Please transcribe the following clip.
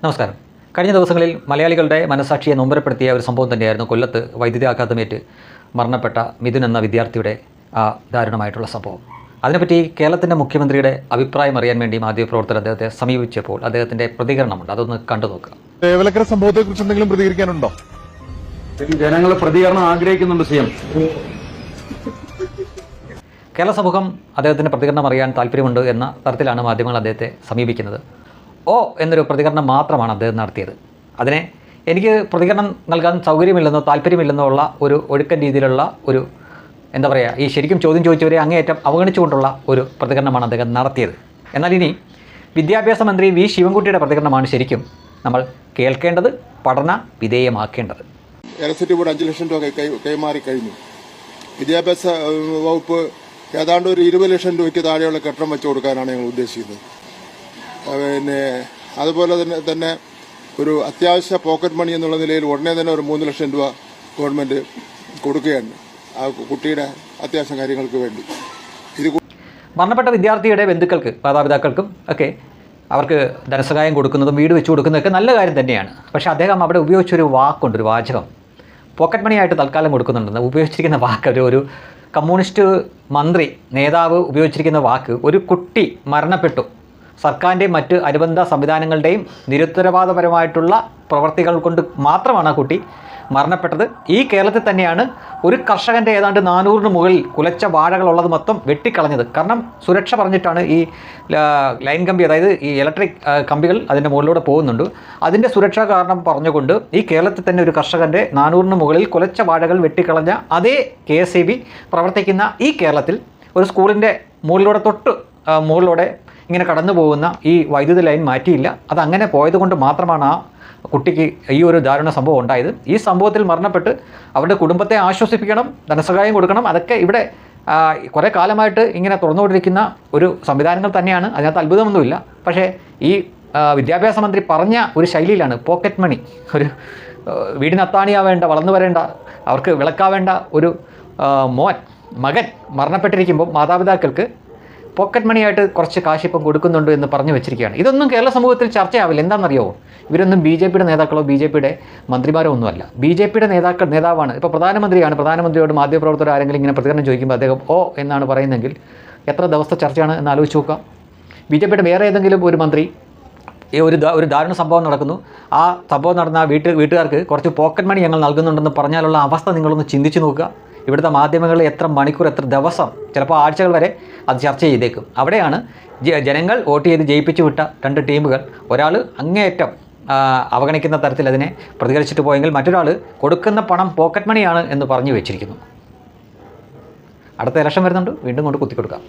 നമസ്കാരം. കഴിഞ്ഞ ദിവസങ്ങളിൽ മലയാളികളുടെ മനസാക്ഷിയെ നൊമ്പരപ്പെടുത്തിയ ഒരു സംഭവം തന്നെയായിരുന്നു കൊല്ലത്ത് വൈദ്യുതി ആഘാതമേറ്റ് മരണപ്പെട്ട മിഥുൻ എന്ന വിദ്യാർത്ഥിയുടെ ആ ദാരുണമായിട്ടുള്ള സംഭവം. അതിനെപ്പറ്റി കേരളത്തിൻ്റെ മുഖ്യമന്ത്രിയുടെ അഭിപ്രായം അറിയാൻ വേണ്ടി മാധ്യമപ്രവർത്തകർ അദ്ദേഹത്തെ സമീപിച്ചപ്പോൾ അദ്ദേഹത്തിൻ്റെ പ്രതികരണമുണ്ട്. അതൊന്ന് കണ്ടു നോക്കുക. തേവലക്കര സംഭവത്തെക്കുറിച്ച് എന്തെങ്കിലും പ്രതികരിക്കാനുണ്ടോ? ജനങ്ങൾ പ്രതികരണം ആഗ്രഹിക്കുന്നുണ്ട്. കേരള സമൂഹം അദ്ദേഹത്തിൻ്റെ പ്രതികരണം അറിയാൻ താല്പര്യമുണ്ട് എന്ന തരത്തിലാണ് മാധ്യമങ്ങൾ അദ്ദേഹത്തെ സമീപിക്കുന്നത്. എന്നൊരു പ്രതികരണം മാത്രമാണ് അദ്ദേഹം നടത്തിയത്. അതിനെ എനിക്ക് പ്രതികരണം നൽകാൻ സൗകര്യമില്ലെന്നോ താല്പര്യമില്ലെന്നോ ഉള്ള ഒരു ഒഴുക്കൻ രീതിയിലുള്ള ഒരു എന്താ പറയുക, ഈ ശരിക്കും ചോദ്യം ചോദിച്ചവരെ അങ്ങേയറ്റം അവഗണിച്ചുകൊണ്ടുള്ള ഒരു പ്രതികരണമാണ് അദ്ദേഹം നടത്തിയത്. എന്നാൽ ഇനി വിദ്യാഭ്യാസ മന്ത്രി വി ശിവൻകുട്ടിയുടെ പ്രതികരണമാണ് ശരിക്കും നമ്മൾ കേൾക്കേണ്ടത്, പഠന വിധേയമാക്കേണ്ടത്. ഇലക്ട്രിസിറ്റി ബോർഡ് 5 ലക്ഷം രൂപ കൈമാറി കഴിഞ്ഞു. വിദ്യാഭ്യാസ വകുപ്പ് ഏതാണ്ട് ഒരു 20 ലക്ഷം രൂപയ്ക്ക് താഴെയുള്ള കെട്ടിടം വെച്ച് കൊടുക്കാനാണ് ഞങ്ങൾ ഉദ്ദേശിക്കുന്നത്. പിന്നെ അതുപോലെ തന്നെ ഒരു അത്യാവശ്യ പോക്കറ്റ് മണി എന്നുള്ള നിലയിൽ ഉടനെ തന്നെ ഒരു 3 ലക്ഷം രൂപ ഗവൺമെൻറ് കൊടുക്കുകയാണ് ആ കുട്ടിയുടെ അത്യാവശ്യ കാര്യങ്ങൾക്ക് വേണ്ടി. മരണപ്പെട്ട വിദ്യാർത്ഥിയുടെ ബന്ധുക്കൾക്ക്, മാതാപിതാക്കൾക്കും ഒക്കെ അവർക്ക് ധനസഹായം കൊടുക്കുന്നതും വീട് വെച്ച് കൊടുക്കുന്നതൊക്കെ നല്ല കാര്യം തന്നെയാണ്. പക്ഷേ അദ്ദേഹം അവിടെ ഉപയോഗിച്ചൊരു വാക്കുണ്ട്, ഒരു വാചകം, പോക്കറ്റ് മണിയായിട്ട് തൽക്കാലം കൊടുക്കുന്നുണ്ടെന്ന് ഉപയോഗിച്ചിരിക്കുന്ന വാക്ക്, ഒരു കമ്മ്യൂണിസ്റ്റ് മന്ത്രി നേതാവ് ഉപയോഗിച്ചിരിക്കുന്ന വാക്ക്, ഒരു കുട്ടി മരണപ്പെട്ടു, സർക്കാരിൻ്റെയും മറ്റ് അനുബന്ധ സംവിധാനങ്ങളുടെയും നിരുത്തരവാദപരമായിട്ടുള്ള പ്രവർത്തികൾ കൊണ്ട് മാത്രമാണ് ആ കുട്ടി മരണപ്പെട്ടത്. ഈ കേരളത്തിൽ തന്നെയാണ് ഒരു കർഷകൻ്റെ ഏതാണ്ട് 400 മുകളിൽ കുലച്ച വാഴകളുള്ളത് മൊത്തം വെട്ടിക്കളഞ്ഞത്. കാരണം സുരക്ഷ പറഞ്ഞിട്ടാണ് ഈ ലൈൻ കമ്പി, അതായത് ഈ ഇലക്ട്രിക് കമ്പികൾ അതിൻ്റെ മുകളിലൂടെ പോകുന്നുണ്ട്. അതിൻ്റെ സുരക്ഷാ കാരണം പറഞ്ഞുകൊണ്ട് ഈ കേരളത്തിൽ തന്നെ ഒരു കർഷകൻ്റെ 400 മുകളിൽ കുലച്ച വാഴകൾ വെട്ടിക്കളഞ്ഞ അതേ KSEB പ്രവർത്തിക്കുന്ന ഈ കേരളത്തിൽ ഒരു സ്കൂളിൻ്റെ മുകളിലൂടെ മുകളിലൂടെ ഇങ്ങനെ കടന്നു പോകുന്ന ഈ വൈദ്യുതി ലൈൻ മാറ്റിയില്ല. അതങ്ങനെ പോയതുകൊണ്ട് മാത്രമാണ് ആ കുട്ടിക്ക് ഈ ഒരു ദാരുണ സംഭവം ഉണ്ടായത്. ഈ സംഭവത്തിൽ മരണപ്പെട്ട് അവരുടെ കുടുംബത്തെ ആശ്വസിപ്പിക്കണം, ധനസഹായം കൊടുക്കണം. അതൊക്കെ ഇവിടെ കുറേ കാലമായിട്ട് ഇങ്ങനെ തുറന്നുകൊണ്ടിരിക്കുന്ന ഒരു സംവിധാനങ്ങൾ തന്നെയാണ്. അതിനകത്ത് അത്ഭുതമൊന്നുമില്ല. പക്ഷേ ഈ വിദ്യാഭ്യാസ മന്ത്രി പറഞ്ഞ ഒരു ശൈലിയിലാണ് പോക്കറ്റ് മണി, ഒരു വീടിന് അത്താണിയാവേണ്ട, വളർന്നു വരേണ്ട, അവർക്ക് വിളക്കാവേണ്ട ഒരു മകൻ മരണപ്പെട്ടിരിക്കുമ്പോൾ മാതാപിതാക്കൾക്ക് പോക്കറ്റ് മണിയായിട്ട് കുറച്ച് കാശിപ്പം കൊടുക്കുന്നുണ്ട് എന്ന് പറഞ്ഞു വെച്ചിരിക്കുകയാണ്. ഇതൊന്നും കേരള സമൂഹത്തിൽ ചർച്ചയാവില്ല. എന്താണെന്നറിയാമോ? ഇവരൊന്നും BJPയുടെ നേതാക്കളോ BJPയുടെ മന്ത്രിമാരോ ഒന്നുമല്ല. BJPയുടെ നേതാവാണ്. ഇപ്പോൾ പ്രധാനമന്ത്രിയാണ്. പ്രധാനമന്ത്രിയോട് മാധ്യമപ്രവർത്തകർ ആരെങ്കിലും ഇങ്ങനെ പ്രതികരണം ചോദിക്കുമ്പോൾ അദ്ദേഹം എന്നാണ് പറയുന്നതെങ്കിൽ എത്ര ദിവസത്തെ ചർച്ചയാണ് എന്ന് ആലോചിച്ച് നോക്കാം. BJPയുടെ വേറെ ഏതെങ്കിലും ഒരു മന്ത്രി ഒരു ദാരുണ സംഭവം നടക്കുന്നു, ആ സംഭവം നടന്ന വീട്ടുകാർക്ക് കുറച്ച് പോക്കറ്റ് മണി ഞങ്ങൾ നൽകുന്നുണ്ടെന്ന് പറഞ്ഞാലുള്ള അവസ്ഥ നിങ്ങളൊന്ന് ചിന്തിച്ച് നോക്കുക. ഇവിടുത്തെ മാധ്യമങ്ങളിൽ എത്ര മണിക്കൂർ, എത്ര ദിവസം, ചിലപ്പോൾ ആഴ്ചകൾ വരെ അത് ചർച്ച ചെയ്തേക്കും. അവിടെയാണ് ജനങ്ങൾ വോട്ട് ചെയ്ത് ജയിപ്പിച്ചു വിട്ട 2 ടീമുകൾ, ഒരാൾ അങ്ങേയറ്റം അവഗണിക്കുന്ന തരത്തിൽ അതിനെ പ്രതികരിച്ചിട്ട് പോയെങ്കിൽ മറ്റൊരാൾ കൊടുക്കുന്ന പണം പോക്കറ്റ് മണിയാണ് എന്ന് പറഞ്ഞു വെച്ചിരിക്കുന്നു. അടുത്ത ഇലക്ഷൻ വരുന്നുണ്ട്, വീണ്ടും കൊണ്ട് കുത്തിക്കൊടുക്കാം.